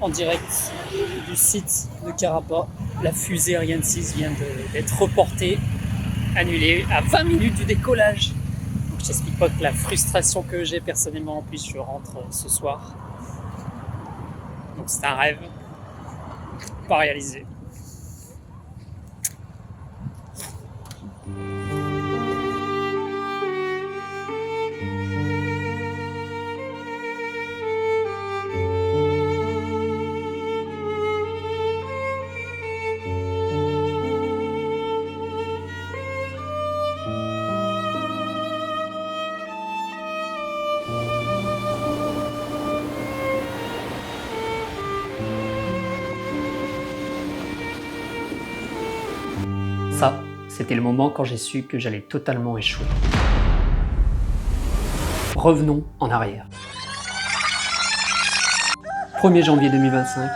en direct du site de Karapa. La fusée Ariane 6 vient d'être reportée, annulée à 20 minutes du décollage. Donc, je t'explique pas que la frustration que j'ai personnellement. En plus, je rentre ce soir. Donc c'est un rêve pas réalisé. Ça, c'était le moment quand j'ai su que j'allais totalement échouer. Revenons en arrière. 1er janvier 2025,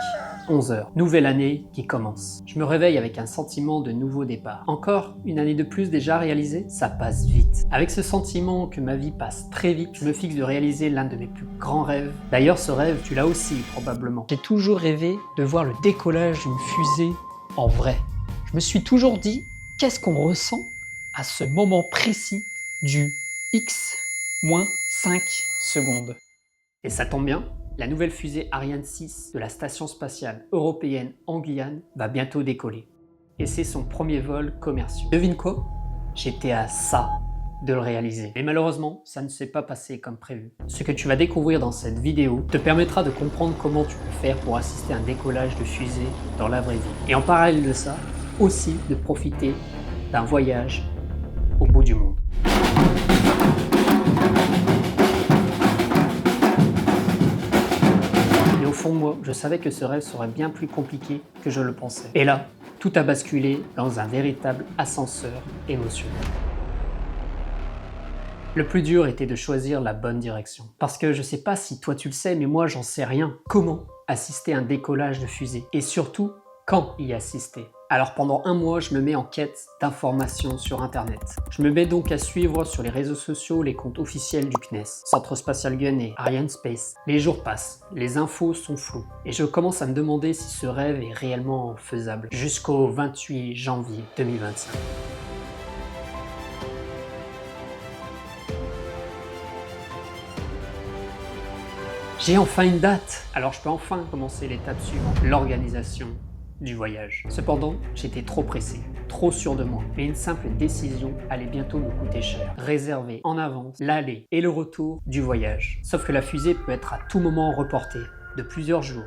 11h. Nouvelle année qui commence. Je me réveille avec un sentiment de nouveau départ. Encore une année de plus déjà réalisée? Ça passe vite. Avec ce sentiment que ma vie passe très vite, je me fixe de réaliser l'un de mes plus grands rêves. D'ailleurs, ce rêve, tu l'as aussi probablement. J'ai toujours rêvé de voir le décollage d'une fusée en vrai. Je me suis toujours dit, qu'est-ce qu'on ressent à ce moment précis du X-5 secondes? Et ça tombe bien, la nouvelle fusée Ariane 6 de la Station spatiale européenne en Guyane va bientôt décoller. Et c'est son premier vol commercial. Devine quoi? J'étais à ça de le réaliser. Mais malheureusement, ça ne s'est pas passé comme prévu. Ce que tu vas découvrir dans cette vidéo te permettra de comprendre comment tu peux faire pour assister à un décollage de fusée dans la vraie vie. Et en parallèle de ça, aussi de profiter d'un voyage au bout du monde. Mais au fond de moi, je savais que ce rêve serait bien plus compliqué que je le pensais. Et là, tout a basculé dans un véritable ascenseur émotionnel. Le plus dur était de choisir la bonne direction. Parce que je sais pas si toi tu le sais, mais moi j'en sais rien. Comment assister à un décollage de fusée? Et surtout, quand y assister? Alors pendant un mois, je me mets en quête d'informations sur internet. Je me mets donc à suivre sur les réseaux sociaux les comptes officiels du CNES, Centre Spatial Guyanais, Arianespace. Les jours passent, les infos sont floues, et je commence à me demander si ce rêve est réellement faisable. Jusqu'au 28 janvier 2025. J'ai enfin une date, alors je peux enfin commencer l'étape suivante, l'organisation du voyage. Cependant, j'étais trop pressé, trop sûr de moi, mais une simple décision allait bientôt me coûter cher. Réserver en avance l'aller et le retour du voyage. Sauf que la fusée peut être à tout moment reportée, de plusieurs jours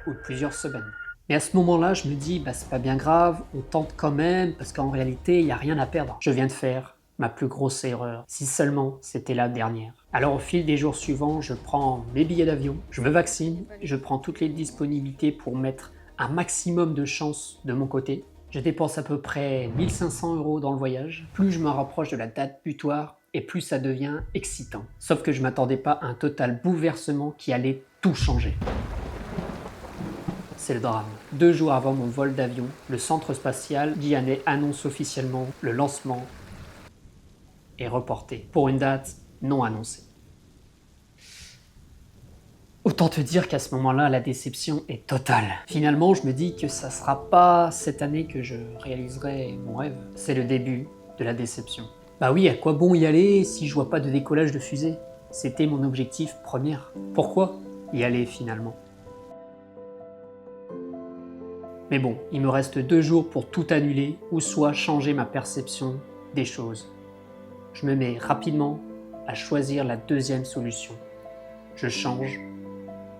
ou de plusieurs semaines. Mais à ce moment-là, je me dis, c'est pas bien grave, on tente quand même, parce qu'en réalité, il n'y a rien à perdre. Je viens de faire ma plus grosse erreur, si seulement c'était la dernière. Alors au fil des jours suivants, je prends mes billets d'avion, je me vaccine, je prends toutes les disponibilités pour mettre un maximum de chance de mon côté. Je dépense à peu près 1500 € dans le voyage. Plus je me rapproche de la date butoir, et plus ça devient excitant. Sauf que je m'attendais pas à un total bouleversement qui allait tout changer. C'est le drame. 2 jours avant mon vol d'avion, le centre spatial guyanais annonce officiellement le lancement est reporté pour une date non annoncée. Autant te dire qu'à ce moment-là, la déception est totale. Finalement, je me dis que ça sera pas cette année que je réaliserai mon rêve. C'est le début de la déception. Bah oui, à quoi bon y aller si je vois pas de décollage de fusée? C'était mon objectif premier. Pourquoi y aller finalement? Mais bon, il me reste 2 jours pour tout annuler ou soit changer ma perception des choses. Je me mets rapidement à choisir la deuxième solution. Je change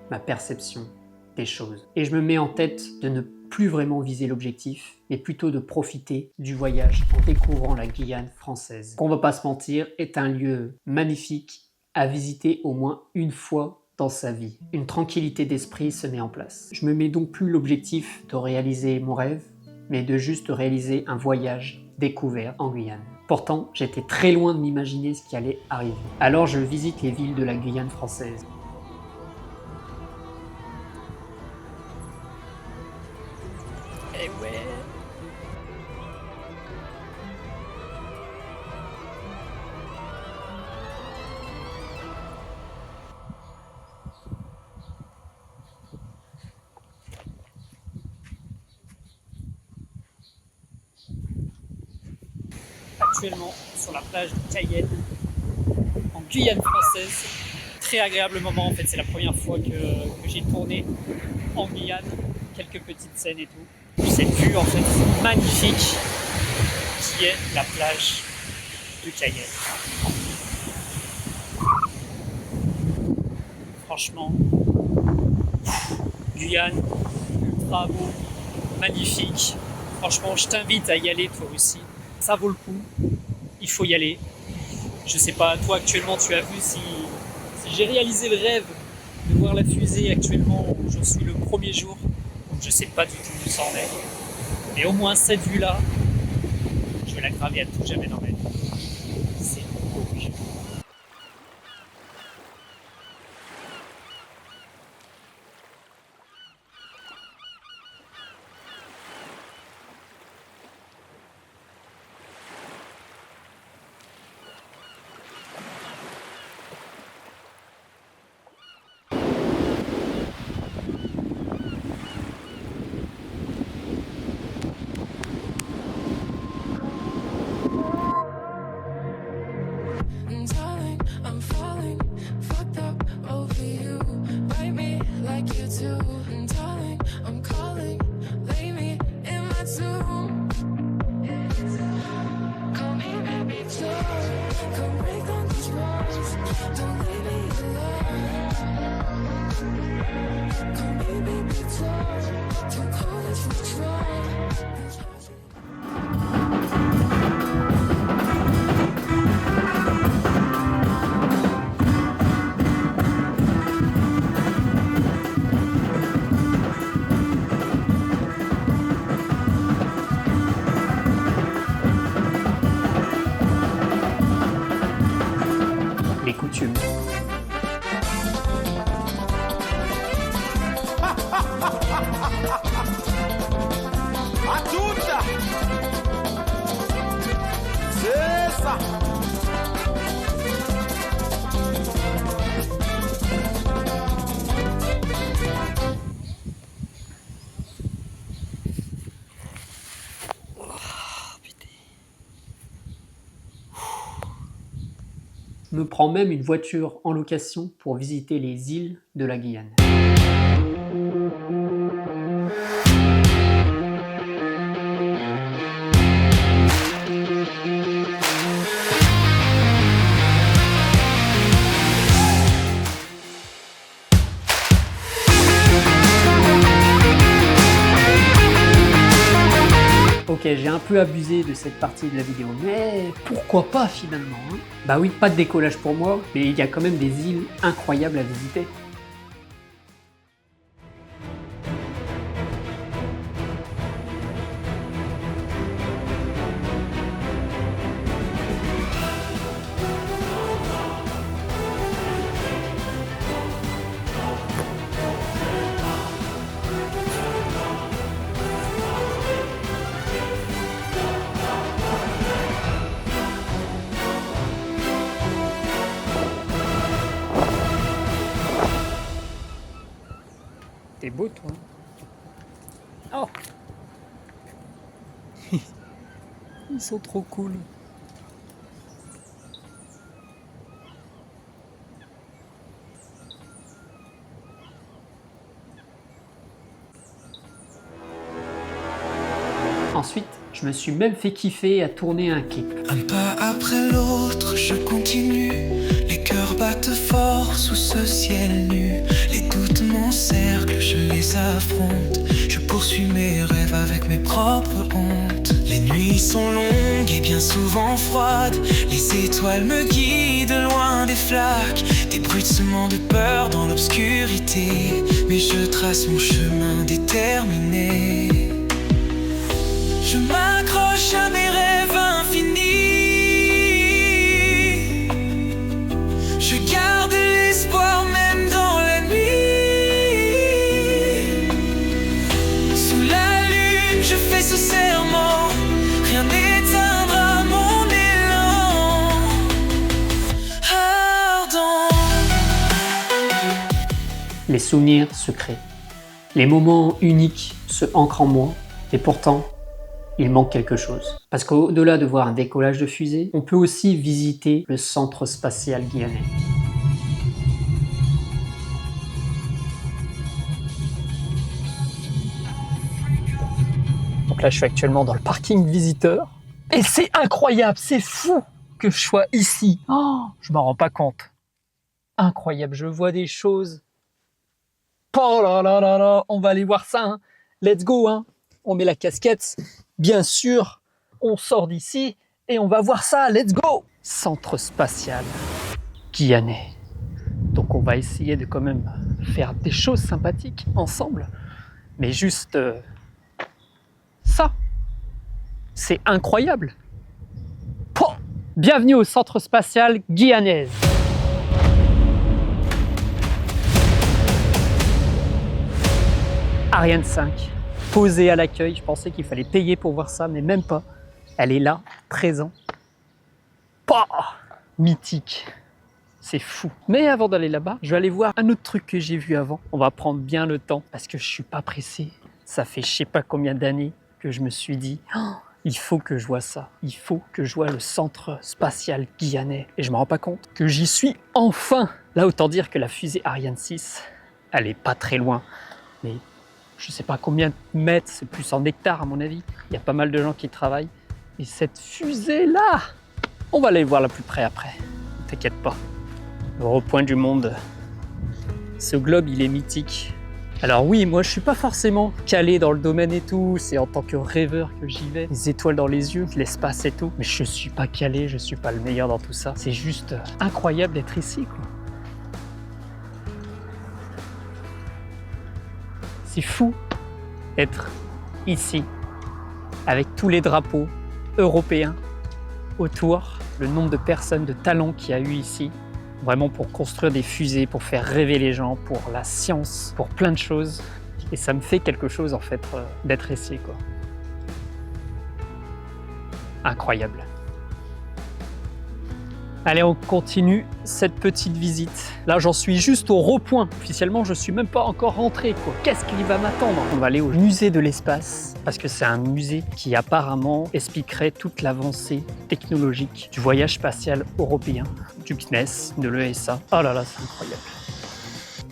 ma perception des choses. Et je me mets en tête de ne plus vraiment viser l'objectif, mais plutôt de profiter du voyage en découvrant la Guyane française. Qu'on va pas se mentir, est un lieu magnifique à visiter au moins une fois dans sa vie. Une tranquillité d'esprit se met en place. Je me mets donc plus l'objectif de réaliser mon rêve, mais de juste réaliser un voyage découvert en Guyane. Pourtant, j'étais très loin de m'imaginer ce qui allait arriver. Alors je visite les villes de la Guyane française. Eh ouais. actuellement sur la plage de Cayenne, en Guyane française. Très agréable moment en fait, c'est la première fois que j'ai tourné en Guyane, quelques petites scènes et tout. Cette vue en fait magnifique qui est la plage de Cayenne. Franchement, Guyane, ultra beau, magnifique. Franchement, je t'invite à y aller toi aussi. Ça vaut le coup, il faut y aller. Je sais pas, toi actuellement tu as vu si j'ai réalisé le rêve de voir la fusée actuellement, j'en suis le premier jour, donc je sais pas du tout où ça en est. Mais au moins cette vue-là, je vais la graver à tout jamais dans ma vie. C'est beau. Les coutumes. À toutes! C'est ça! Me prends même une voiture en location pour visiter les îles de la Guyane. Ok, j'ai un peu abusé de cette partie de la vidéo, mais pourquoi pas finalement hein. Bah oui, pas de décollage pour moi, mais il y a quand même des îles incroyables à visiter. T'es beau toi. Oh. Ils sont trop cool. Ensuite, je me suis même fait kiffer à tourner un clip. Un pas après l'autre, je continue. Les cœurs battent fort sous ce ciel nu. Les doutes m'encerclent, je les affronte. Je poursuis mes rêves avec mes propres hontes. Les nuits sont longues et bien souvent froides. Les étoiles me guident loin des flaques. Des bruissements de peur dans l'obscurité. Mais je trace mon chemin déterminé. Je m'accroche à mes rêves infinis. Je garde l'espoir même dans la nuit. Sous la lune, je fais ce serment. Rien n'éteindra mon élan ardent. Les souvenirs se créent. Les moments uniques se ancrent en moi. Et pourtant, il manque quelque chose. Parce qu'au-delà de voir un décollage de fusée, on peut aussi visiter le centre spatial guyanais. Donc là, je suis actuellement dans le parking visiteur. Et c'est incroyable, c'est fou que je sois ici. Oh, je m'en rends pas compte. Incroyable, je vois des choses. Oh là là là là, on va aller voir ça. Hein. Let's go, hein. On met la casquette. Bien sûr, on sort d'ici et on va voir ça. Let's go. Centre spatial guyanais. Donc on va essayer de quand même faire des choses sympathiques ensemble. Mais juste ça. C'est incroyable. Oh, bienvenue au centre spatial guyanais. Ariane 5, posée à l'accueil. Je pensais qu'il fallait payer pour voir ça, mais même pas. Elle est là, présente. Oh, mythique. C'est fou. Mais avant d'aller là-bas, je vais aller voir un autre truc que j'ai vu avant. On va prendre bien le temps parce que je suis pas pressé. Ça fait je sais pas combien d'années que je me suis dit oh, il faut que je vois ça. Il faut que je vois le centre spatial guyanais. Et je me rends pas compte que j'y suis enfin. Là, autant dire que la fusée Ariane 6, elle est pas très loin. Mais je sais pas combien de mètres, c'est plus en hectares à mon avis. Il y a pas mal de gens qui travaillent. Et cette fusée-là, on va aller voir la plus près après. T'inquiète pas. Le recoin du monde. Ce globe, il est mythique. Alors oui, moi je suis pas forcément calé dans le domaine et tout, c'est en tant que rêveur que j'y vais, les étoiles dans les yeux, l'espace et tout, mais je suis pas calé, je suis pas le meilleur dans tout ça. C'est juste incroyable d'être ici, quoi. C'est fou d'être ici, avec tous les drapeaux européens autour, le nombre de personnes, de talents qu'il y a eu ici, vraiment pour construire des fusées, pour faire rêver les gens, pour la science, pour plein de choses. Et ça me fait quelque chose en fait d'être ici, quoi. Incroyable. Allez, on continue cette petite visite. Là, j'en suis juste au repoint. Officiellement, je suis même pas encore rentré, quoi. Qu'est-ce qui va m'attendre? On va aller au musée de l'espace, parce que c'est un musée qui apparemment expliquerait toute l'avancée technologique du voyage spatial européen, du CNES, de l'ESA. Oh là là, c'est incroyable.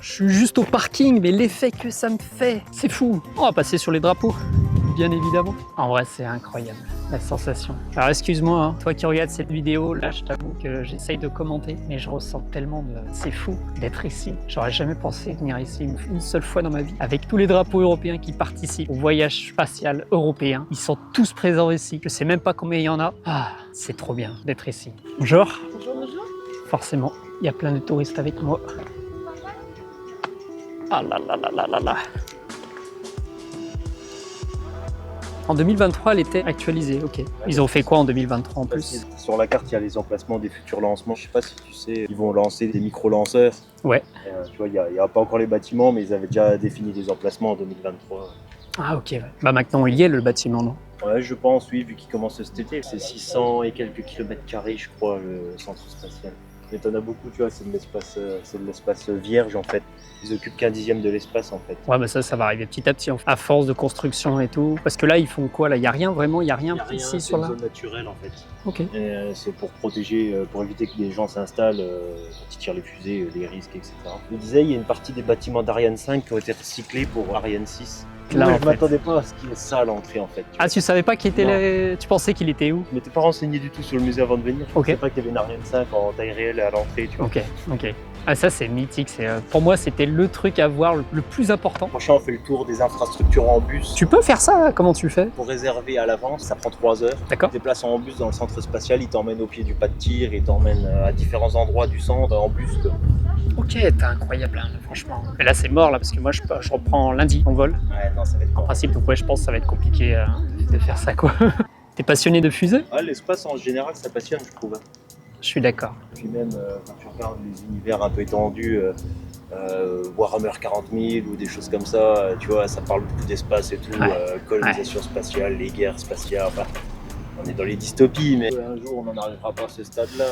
Je suis juste au parking, mais l'effet que ça me fait, c'est fou. On va passer sur les drapeaux, bien évidemment. En vrai, c'est incroyable, la sensation. Alors excuse-moi, hein, toi qui regardes cette vidéo, là je t'avoue que j'essaye de commenter, mais je ressens tellement de... C'est fou d'être ici. J'aurais jamais pensé venir ici une seule fois dans ma vie. Avec tous les drapeaux européens qui participent au voyage spatial européen, ils sont tous présents ici. Je sais même pas combien il y en a. Ah, c'est trop bien d'être ici. Bonjour. Bonjour, bonjour. Forcément, il y a plein de touristes avec moi. Ah là là là là là là. En 2023, elle était actualisée, ok. Ils ont fait quoi en 2023 en plus? Sur la carte, il y a les emplacements des futurs lancements. Je sais pas si tu sais, ils vont lancer des micro-lanceurs. Ouais. Tu vois, il n'y a pas encore les bâtiments, mais ils avaient déjà défini des emplacements en 2023. Ah ok, ouais. Bah maintenant il y est le bâtiment, non? Ouais, je pense, oui, vu qu'il commence cet été. C'est 600 et quelques kilomètres carrés, je crois, le centre spatial. Mais t'en as beaucoup, tu vois, c'est de l'espace vierge en fait. Ils occupent qu'un dixième de l'espace en fait. Ouais, mais ça va arriver petit à petit, à force de construction et tout. Parce que là, ils font quoi là? Il n'y a rien vraiment, il n'y a rien ici sur là. C'est une zone naturelle en fait. Ok. C'est pour protéger, pour éviter que les gens s'installent quand ils tirent les fusées, les risques, etc. Je disais, il y a une partie des bâtiments d'Ariane 5 qui ont été recyclés pour Ariane 6. Là, moi, je m'attendais pas à ce qu'il y ait ça à l'entrée en fait. Ah, tu savais pas qu'il était là? Tu pensais qu'il était où? Je m'étais pas renseigné du tout sur le musée avant de venir. Je Ok. savais pas qu'il y avait une Ariane 5 en taille réelle à l'entrée, tu vois. Ok, ok. Ah, ça c'est mythique. Pour moi, c'était le truc à voir le plus important. Prochain, on fait le tour des infrastructures en bus. Tu peux faire ça? Comment tu fais? Pour réserver à l'avance, ça prend 3 heures. D'accord. Tu te déplaces en bus dans le centre spatial, il t'emmène au pied du pas de tir, il t'emmène à différents endroits du centre en bus. Quoi. Ok, t'es incroyable, hein, franchement. Mais là, c'est mort, là, parce que moi, je reprends lundi mon vol. Ouais, non, ça va être En principe, donc ouais, je pense que ça va être compliqué de faire ça, quoi. T'es passionné de fusée? Ah, l'espace, en général, ça passionne, je trouve. Je suis d'accord. Puis même, quand tu regardes les univers un peu étendus, Warhammer 40 000 ou des choses comme ça, tu vois, ça parle beaucoup d'espace et tout, Ouais. colonisation spatiale, les guerres spatiales, enfin, On est dans les dystopies, mais un jour on n'en arrivera pas à ce stade-là.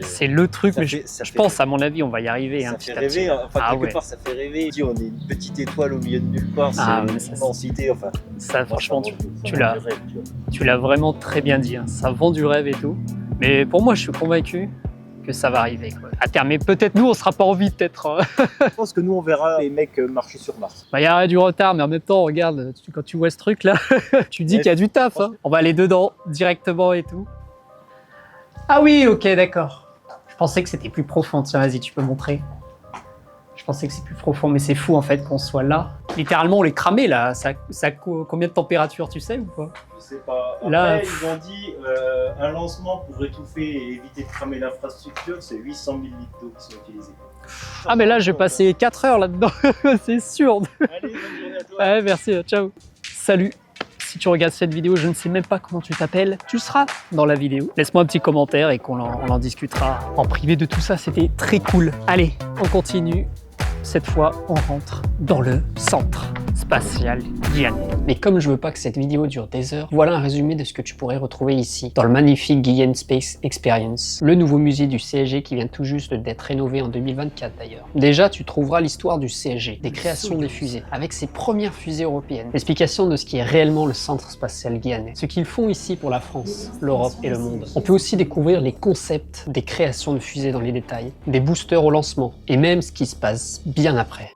C'est le truc, ça mais fait- je pense, à mon avis, on va y arriver. Ça hein, fait petit à petit. rêver, enfin Ah quelque ouais. part ça fait rêver. On est une petite étoile au milieu de nulle part, c'est Ah, une mais ça, immensité. Enfin, Ça, franchement, moi, tu ça l'as. vend du rêve, tu vois. tu l'as vraiment très bien dit. Hein. Ça vend du rêve et tout. Mais pour moi, je suis convaincu que ça va arriver. Quoi. À terme, mais peut-être nous, on sera pas envie peut-être. Hein. Je pense que nous on verra les mecs marcher sur Mars. Bah, il y aura du retard, mais en même temps, regarde, quand tu vois ce truc là, tu dis Ouais, qu'il y a du taf. Hein. On va aller dedans directement et tout. Ah oui, ok, d'accord. Je pensais que c'était plus profond. Tiens, vas-y, tu peux montrer. Je pensais que c'est plus profond, mais c'est fou en fait qu'on soit là. Littéralement, on les cramait là. Combien de température, tu sais ou pas? Je sais pas. Après, Là, ils ont dit un lancement pour étouffer et éviter de cramer l'infrastructure, c'est 800 000 litres d'eau qui sont utilisés. Ah, mais là, j'ai passé 4 heures là-dedans. C'est sûr. Allez, bonne journée à toi. Ouais, merci, ciao. Salut. Si tu regardes cette vidéo, je ne sais même pas comment tu t'appelles, tu seras dans la vidéo. Laisse-moi un petit commentaire et on en discutera en privé de tout ça, c'était très cool. Allez, on continue. Cette fois, on rentre dans le centre spatial guyanais. Mais comme je veux pas que cette vidéo dure des heures, voilà un résumé de ce que tu pourrais retrouver ici, dans le magnifique Guyane Space Experience, le nouveau musée du CSG qui vient tout juste d'être rénové en 2024 d'ailleurs. Déjà, tu trouveras l'histoire du CSG, des créations des fusées, avec ses premières fusées européennes, l'explication de ce qui est réellement le centre spatial guyanais, ce qu'ils font ici pour la France, l'Europe et le monde. On peut aussi découvrir les concepts des créations de fusées dans les détails, des boosters au lancement, et même ce qui se passe bien après.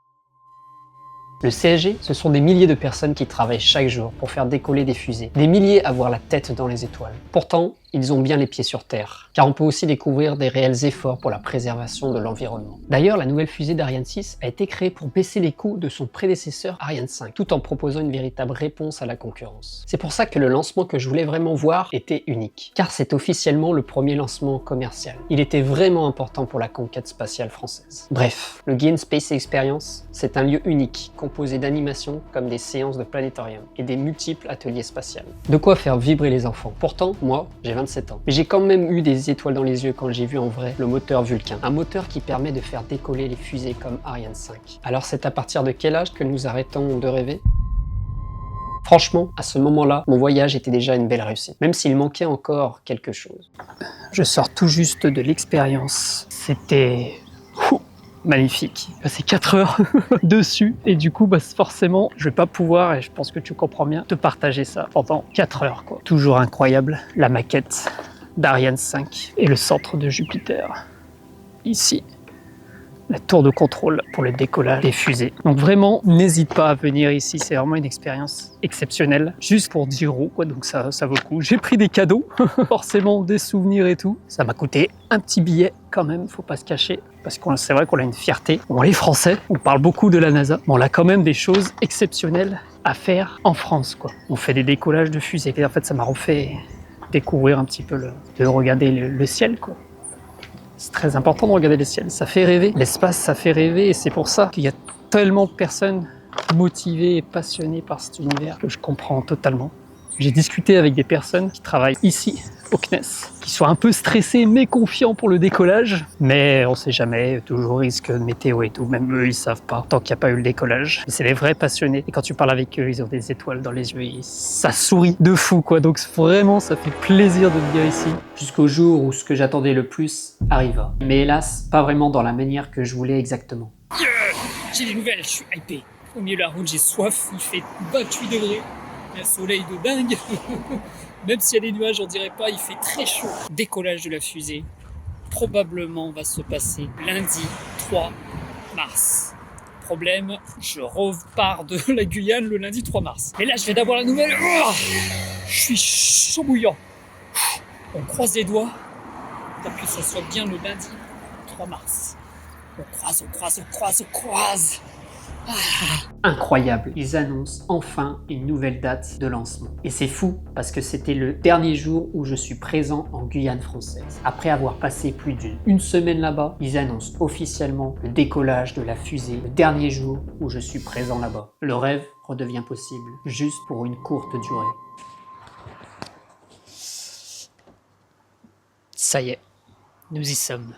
Le CSG, ce sont des milliers de personnes qui travaillent chaque jour pour faire décoller des fusées. Des milliers à voir la tête dans les étoiles. Pourtant, ils ont bien les pieds sur Terre, car on peut aussi découvrir des réels efforts pour la préservation de l'environnement. D'ailleurs, la nouvelle fusée d'Ariane 6 a été créée pour baisser les coûts de son prédécesseur Ariane 5, tout en proposant une véritable réponse à la concurrence. C'est pour ça que le lancement que je voulais vraiment voir était unique, car c'est officiellement le premier lancement commercial. Il était vraiment important pour la conquête spatiale française. Bref, le Guyane Space Experience, c'est un lieu unique, composé d'animations comme des séances de planétorium et des multiples ateliers spatiaux. De quoi faire vibrer les enfants. Pourtant, moi, j'ai 27 ans. Mais j'ai quand même eu des étoiles dans les yeux quand j'ai vu en vrai le moteur Vulcain. Un moteur qui permet de faire décoller les fusées comme Ariane 5. Alors c'est à partir de quel âge que nous arrêtons de rêver ? Franchement, à ce moment-là, mon voyage était déjà une belle réussite, même s'il manquait encore quelque chose. Je sors tout juste de l'expérience. C'était magnifique. J'ai passé 4 heures dessus et du coup, forcément, je vais pas pouvoir, et je pense que tu comprends bien, te partager ça pendant 4 heures, quoi. Toujours incroyable, la maquette d'Ariane 5 et le centre de Jupiter. Ici, la tour de contrôle pour le décollage des fusées. Donc vraiment, n'hésite pas à venir ici, c'est vraiment une expérience exceptionnelle. Juste pour 10 €, quoi, donc ça vaut le coup. J'ai pris des cadeaux, forcément des souvenirs et tout. Ça m'a coûté un petit billet quand même, faut pas se cacher. Parce que c'est vrai qu'on a une fierté. Bon, les Français, on parle beaucoup de la NASA, mais on a quand même des choses exceptionnelles à faire en France, quoi. On fait des décollages de fusées. Et en fait, ça m'a refait découvrir un petit peu de regarder le ciel, quoi. C'est très important de regarder le ciel, ça fait rêver. L'espace, ça fait rêver et c'est pour ça qu'il y a tellement de personnes motivées et passionnées par cet univers que je comprends totalement. J'ai discuté avec des personnes qui travaillent ici, au CNES, qui sont un peu stressés mais confiants pour le décollage. Mais on sait jamais, toujours risque de météo et tout, même eux ils savent pas, tant qu'il n'y a pas eu le décollage. C'est des vrais passionnés. Et quand tu parles avec eux, ils ont des étoiles dans les yeux, ça sourit de fou quoi. Donc vraiment, ça fait plaisir de venir ici. Jusqu'au jour où ce que j'attendais le plus arriva. Mais hélas, pas vraiment dans la manière que je voulais exactement. J'ai des nouvelles, je suis hypé. Au milieu de la route, j'ai soif, il fait 28 degrés. Un soleil de dingue. Même s'il y a des nuages, on dirait pas, il fait très chaud. Décollage de la fusée, probablement va se passer lundi 3 mars. Problème, je repars de la Guyane le lundi 3 mars. Et là, je vais d'avoir la nouvelle. Oh, je suis chaud bouillant. On croise les doigts pour que ça soit bien le lundi 3 mars. On croise, on croise, on croise, on croise. Incroyable, ils annoncent enfin une nouvelle date de lancement. Et c'est fou parce que c'était le dernier jour où je suis présent en Guyane française. Après avoir passé plus d'une semaine là-bas, ils annoncent officiellement le décollage de la fusée, le dernier jour où je suis présent là-bas. Le rêve redevient possible, juste pour une courte durée. Ça y est, nous y sommes.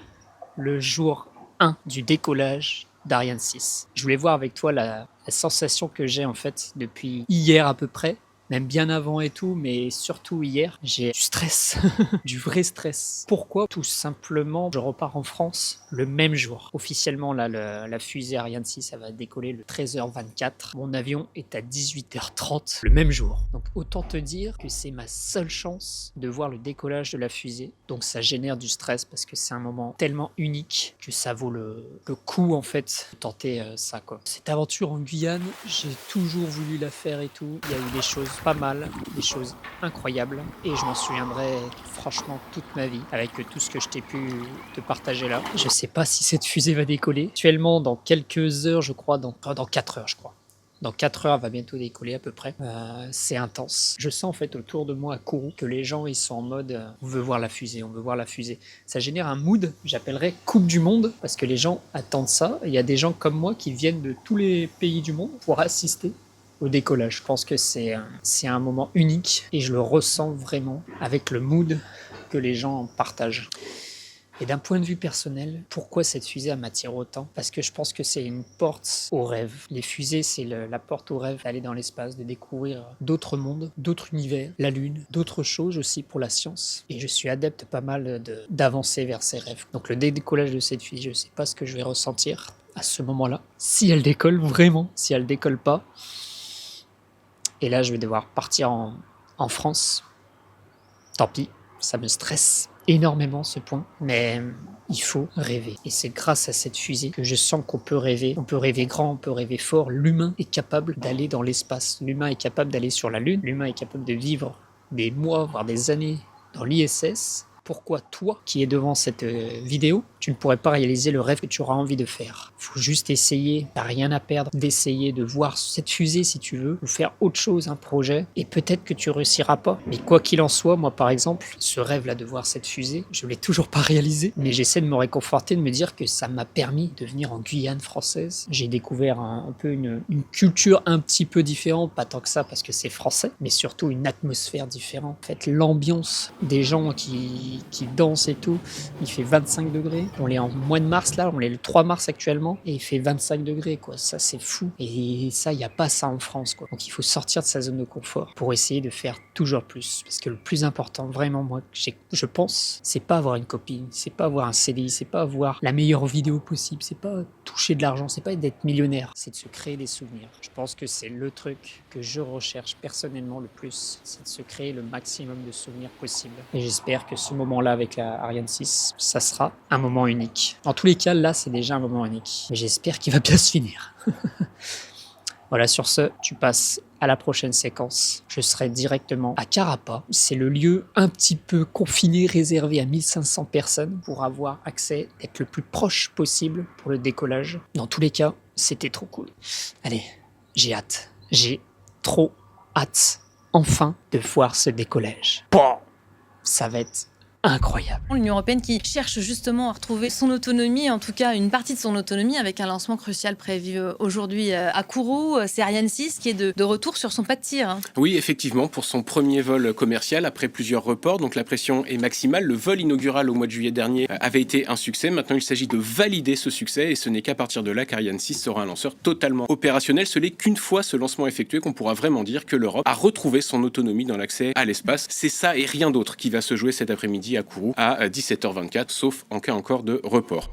Le jour 1 du décollage d'Ariane 6. Je voulais voir avec toi la sensation que j'ai en fait depuis hier à peu près, même bien avant et tout, mais surtout hier, j'ai du stress, du vrai stress. Pourquoi? Tout simplement, je repars en France le même jour. Officiellement, là, la fusée Ariane 6, ça va décoller le 13h24. Mon avion est à 18h30 le même jour. Donc autant te dire que c'est ma seule chance de voir le décollage de la fusée. Donc ça génère du stress parce que c'est un moment tellement unique que ça vaut le coup en fait de tenter ça quoi. Cette aventure en Guyane, j'ai toujours voulu la faire et tout. Il y a eu des choses pas mal, des choses incroyables et je m'en souviendrai franchement toute ma vie avec tout ce que je t'ai pu te partager là. Je sais pas si cette fusée va décoller. Actuellement dans quelques heures je crois, dans 4 heures je crois. Dans 4 heures, elle va bientôt décoller à peu près. C'est intense. Je sens en fait autour de moi à Kourou que les gens ils sont en mode on veut voir la fusée, on veut voir la fusée. Ça génère un mood, j'appellerais Coupe du Monde, parce que les gens attendent ça. Il y a des gens comme moi qui viennent de tous les pays du monde pour assister au décollage. Je pense que c'est un moment unique et je le ressens vraiment avec le mood que les gens partagent. Et d'un point de vue personnel, pourquoi cette fusée m'attire autant? Parce que je pense que c'est une porte au rêve. Les fusées, c'est la porte au rêve d'aller dans l'espace, de découvrir d'autres mondes, d'autres univers, la Lune, d'autres choses aussi pour la science. Et je suis adepte pas mal d'avancer vers ces rêves. Donc le décollage de cette fusée, je ne sais pas ce que je vais ressentir à ce moment-là. Si elle décolle vraiment, si elle décolle pas. Et là, je vais devoir partir en France. Tant pis, ça me stresse énormément ce point, mais il faut rêver. Et c'est grâce à cette fusée que je sens qu'on peut rêver. On peut rêver grand, on peut rêver fort. L'humain est capable d'aller dans l'espace. L'humain est capable d'aller sur la Lune. L'humain est capable de vivre des mois, voire des années dans l'ISS. Pourquoi toi, qui es devant cette vidéo, tu ne pourrais pas réaliser le rêve que tu auras envie de faire? Il faut juste essayer, t'as rien à perdre, d'essayer de voir cette fusée si tu veux, ou faire autre chose, un projet, et peut-être que tu réussiras pas. Mais quoi qu'il en soit, moi par exemple, ce rêve-là de voir cette fusée, je l'ai toujours pas réalisé, mais j'essaie de me réconforter, de me dire que ça m'a permis de venir en Guyane française. J'ai découvert un peu une culture un petit peu différente, pas tant que ça parce que c'est français, mais surtout une atmosphère différente. En fait, l'ambiance des gens qui dansent et tout, il fait 25 degrés. On est en mois de mars là, on est le 3 mars actuellement et il fait 25 degrés quoi, ça c'est fou. Et ça, il n'y a pas ça en France quoi. Donc il faut sortir de sa zone de confort pour essayer de faire toujours plus. Parce que le plus important, vraiment moi, je pense, c'est pas avoir une copine, c'est pas avoir un CDI, c'est pas avoir la meilleure vidéo possible, c'est pas toucher de l'argent, c'est pas d'être millionnaire, c'est de se créer des souvenirs. Je pense que c'est le truc que je recherche personnellement le plus, c'est de se créer le maximum de souvenirs possible. Et j'espère que ce moment-là avec la Ariane 6, ça sera un moment unique. En tous les cas, là, c'est déjà un moment unique. Mais j'espère qu'il va bien se finir. Voilà, sur ce, tu passes à la prochaine séquence. Je serai directement à Karapa. C'est le lieu un petit peu confiné, réservé à 1500 personnes pour avoir accès, d'être le plus proche possible pour le décollage. Dans tous les cas, c'était trop cool. Allez, j'ai hâte. J'ai trop hâte, enfin, de voir ce décollage. Bon, ça va être incroyable. L'Union européenne qui cherche justement à retrouver son autonomie, en tout cas une partie de son autonomie, avec un lancement crucial prévu aujourd'hui à Kourou. C'est Ariane 6 qui est de retour sur son pas de tir. Oui, effectivement, pour son premier vol commercial après plusieurs reports. Donc la pression est maximale. Le vol inaugural au mois de juillet dernier avait été un succès. Maintenant, il s'agit de valider ce succès et ce n'est qu'à partir de là qu'Ariane 6 sera un lanceur totalement opérationnel. Ce n'est qu'une fois ce lancement effectué qu'on pourra vraiment dire que l'Europe a retrouvé son autonomie dans l'accès à l'espace. C'est ça et rien d'autre qui va se jouer cet après-midi à Kourou à 17h24, sauf en cas encore de report.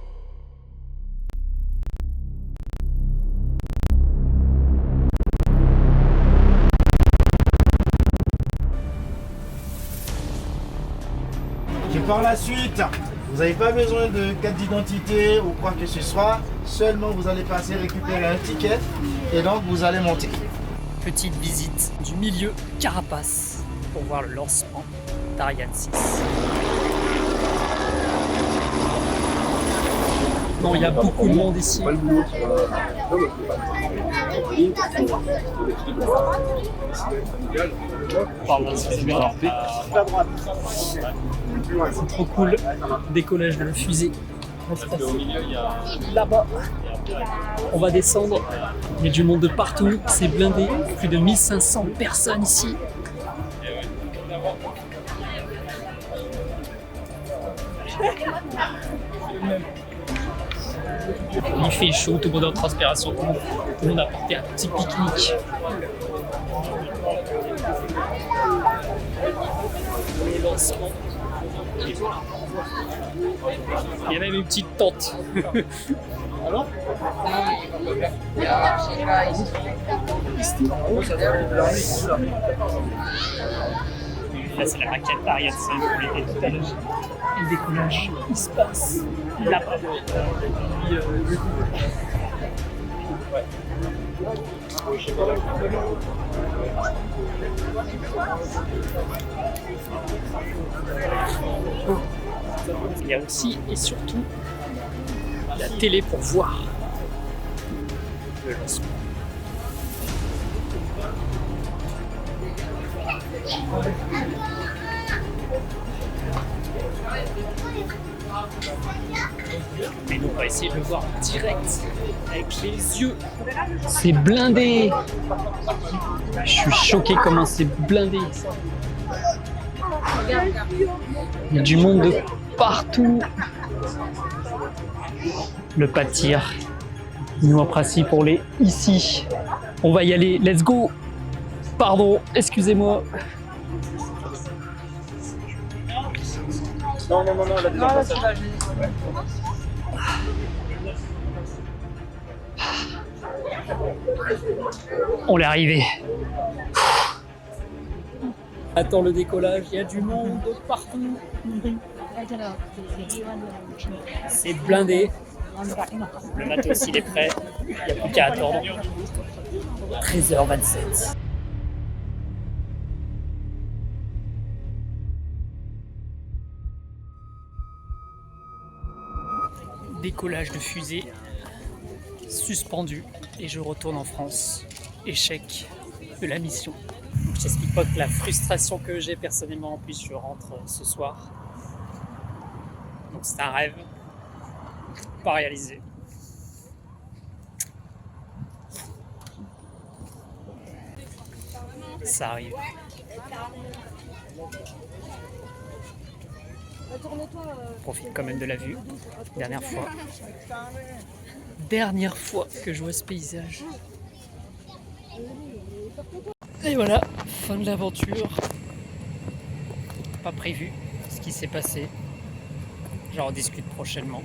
Et par la suite, vous n'avez pas besoin de carte d'identité ou quoi que ce soit. Seulement, vous allez passer récupérer un ticket et donc vous allez monter. Petite visite du milieu Carapace pour voir le lancement d'Ariane 6. Non, il y a beaucoup de monde ici. C'est trop cool. Décollage de la fusée. Là-bas, on va descendre. Il y a du monde de partout. C'est blindé. Plus de 1500 personnes ici. Il fait chaud, tout le monde est en transpiration, tout le monde a porté un petit pique-nique. le lancement. Il y a même une petite tente. Là, c'est la maquette Ariane 5 pour les décollages. Le décollage, il se passe là-bas. Il y a aussi et surtout la télé pour voir le lancement. Mais nous on va essayer de le voir en direct avec les yeux. C'est blindé. Je suis choqué comment c'est blindé. Il y a du monde de partout. Le pas de tir. Nous en principe on l'est ici. On va y aller, let's go. Pardon, excusez-moi. Non, là, On l'est arrivé. Attends le décollage, il y a du monde de partout. C'est blindé. Le matos il est prêt. Il n'y a plus qu'à attendre. 13h27. Décollage de fusée suspendu et je retourne en France. Échec de la mission. Je t'explique pas que la frustration que j'ai personnellement, en plus je rentre ce soir. Donc c'est un rêve pas réalisé. Ça arrive. Profite quand même de la vue. Dernière fois que je vois ce paysage. Et voilà, fin de l'aventure. Pas prévu ce qui s'est passé. J'en rediscute prochainement.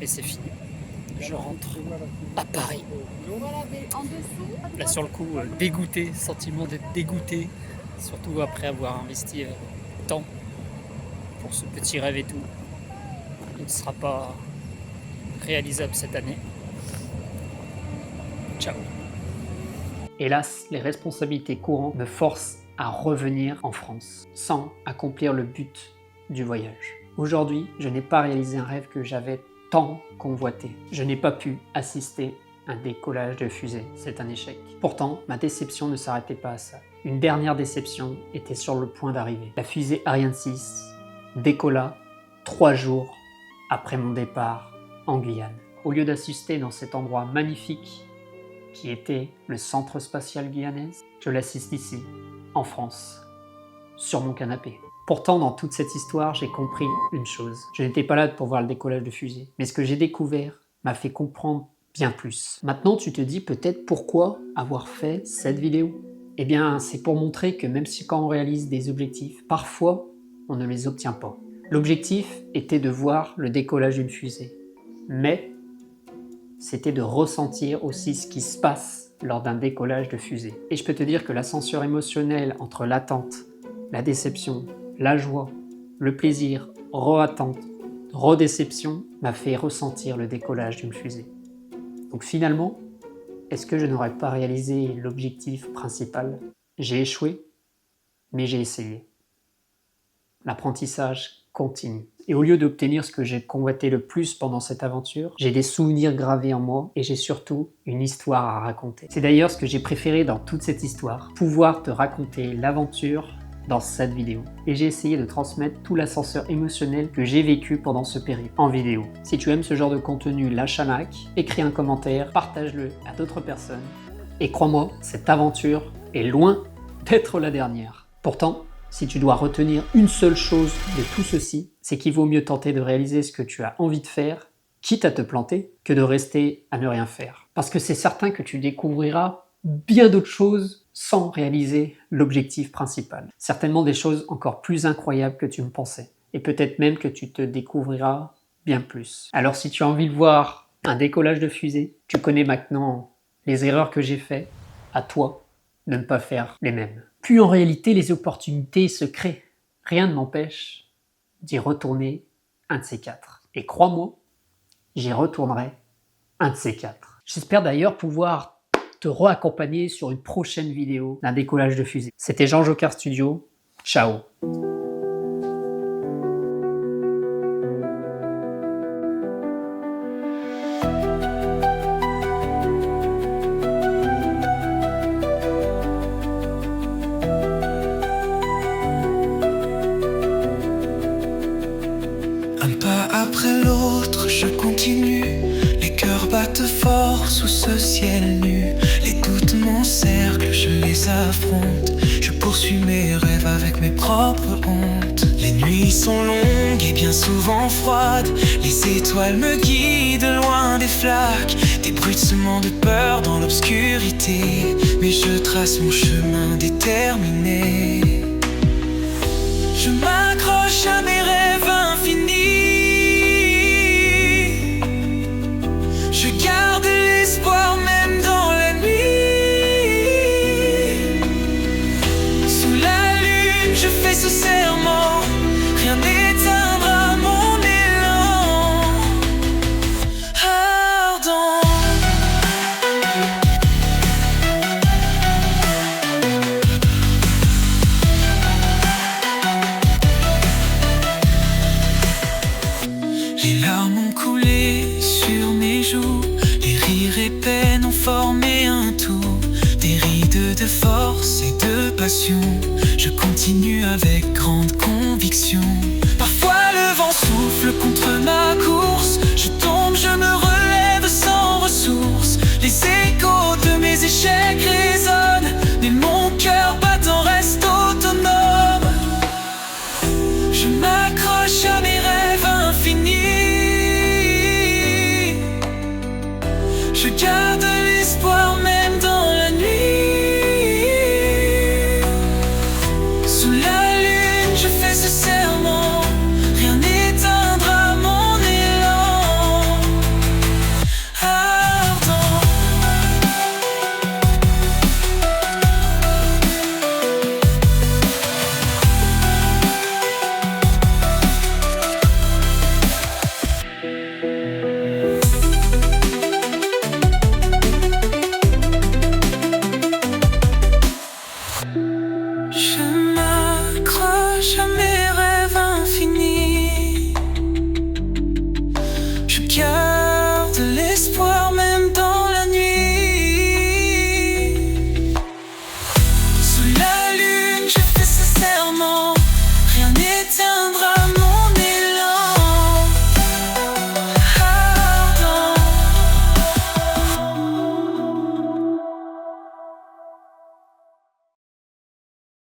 Et c'est fini. Je rentre à Paris. Là sur le coup, dégoûté, sentiment d'être dégoûté. Surtout après avoir investi tant pour ce petit rêve et tout. Il ne sera pas réalisable cette année. Ciao. Hélas, les responsabilités courantes me forcent à revenir en France, sans accomplir le but du voyage. Aujourd'hui, je n'ai pas réalisé un rêve que j'avais tant convoité. Je n'ai pas pu assister à un décollage de fusée. C'est un échec. Pourtant, ma déception ne s'arrêtait pas à ça. Une dernière déception était sur le point d'arriver. La fusée Ariane 6 décolla 3 jours après mon départ en Guyane. Au lieu d'assister dans cet endroit magnifique qui était le centre spatial guyanais, je l'assiste ici, en France, sur mon canapé. Pourtant, dans toute cette histoire, j'ai compris une chose. Je n'étais pas là pour voir le décollage de fusée, mais ce que j'ai découvert m'a fait comprendre bien plus. Maintenant, tu te dis peut-être pourquoi avoir fait cette vidéo. Eh bien, c'est pour montrer que même si quand on réalise des objectifs, parfois, on ne les obtient pas. L'objectif était de voir le décollage d'une fusée, mais c'était de ressentir aussi ce qui se passe lors d'un décollage de fusée. Et je peux te dire que l'ascenseur émotionnel entre l'attente, la déception, la joie, le plaisir, re-attente, redéception m'a fait ressentir le décollage d'une fusée. Donc finalement, est-ce que je n'aurais pas réalisé l'objectif principal? J'ai échoué, mais j'ai essayé. L'apprentissage continue. Et au lieu d'obtenir ce que j'ai convoité le plus pendant cette aventure, j'ai des souvenirs gravés en moi et j'ai surtout une histoire à raconter. C'est d'ailleurs ce que j'ai préféré dans toute cette histoire, pouvoir te raconter l'aventure dans cette vidéo. Et j'ai essayé de transmettre tout l'ascenseur émotionnel que j'ai vécu pendant ce périple en vidéo. Si tu aimes ce genre de contenu, lâche un like, écris un commentaire, partage-le à d'autres personnes. Et crois-moi, cette aventure est loin d'être la dernière. Pourtant, si tu dois retenir une seule chose de tout ceci, c'est qu'il vaut mieux tenter de réaliser ce que tu as envie de faire, quitte à te planter, que de rester à ne rien faire. Parce que c'est certain que tu découvriras bien d'autres choses sans réaliser l'objectif principal. Certainement des choses encore plus incroyables que tu me pensais. Et peut-être même que tu te découvriras bien plus. Alors si tu as envie de voir un décollage de fusée, tu connais maintenant les erreurs que j'ai faites, à toi de ne pas faire les mêmes. Puis en réalité, les opportunités se créent. Rien ne m'empêche d'y retourner un de ces quatre. Et crois-moi, j'y retournerai un de ces quatre. J'espère d'ailleurs pouvoir te re-accompagner sur une prochaine vidéo d'un décollage de fusée. C'était Jean Jocard Studio. Ciao. Un pas après l'autre, je continue. Les cœurs battent fort sous ce ciel nu. Les doutes m'encerclent, je les affronte. Je poursuis mes rêves avec mes propres hontes. Les nuits sont longues et bien souvent froides. Les étoiles me guident loin des flaques. Des bruissements de peur dans l'obscurité. Mais je trace mon chemin déterminé. Je m'accroche à mes rêves infinis. Je garde l'espoir même dans la nuit. Sous la lune, je fais ce serment. Rien n'éteindra mon élan ardent. Les larmes ont coulé sur mes joues. Les rires et peines ont formé un tout. Des rides de force et de passion. Je continue avec grande conviction.